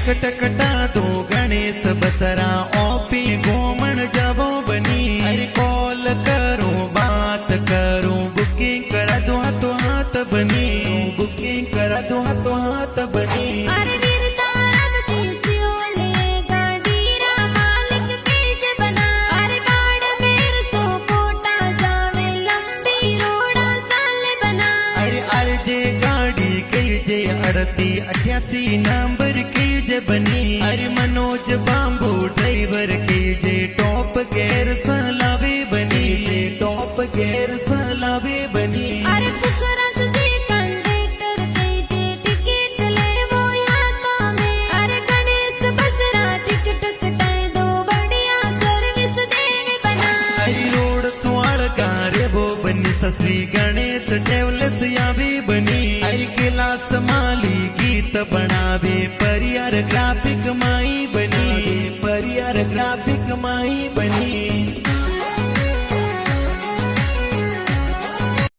Ticket कटा दो Ganesh Basra OP घूमन जबो बनी। अरे कॉल करो बात करो बुकिंग करा दो हाथों हाथ बनी। बुकिंग करा दो हाथों हाथ बनी। अरे वीर तारब की सियोले गाडीरा मालिक तेज बना। अरे बाड़मेर सो कोटा जावे लंबी रोड़ा साल बना। अरे अर्जे गाड़ी कई जे 3888 नंबर की जे बनी। अरे मनोज बांबू ड्राइवर की जे टॉप गेर सलावे बनी। जे टॉप गेर सलावे बनी। अरे पुखराज जी कंडक्टर के जे टिकट ले वो हाथों में। अरे गणेश बसरा टिकट कटाए दो बढ़िया सर्विस देने बना। अरे रोड सुआड़ गारे वो बनी ससरी गणेश ट्रेवल्स या भी बनी। अरे क्लास माली गीत बनावे परियार ग्राफिक माई बनी। परियार ग्राफिक माई बनी।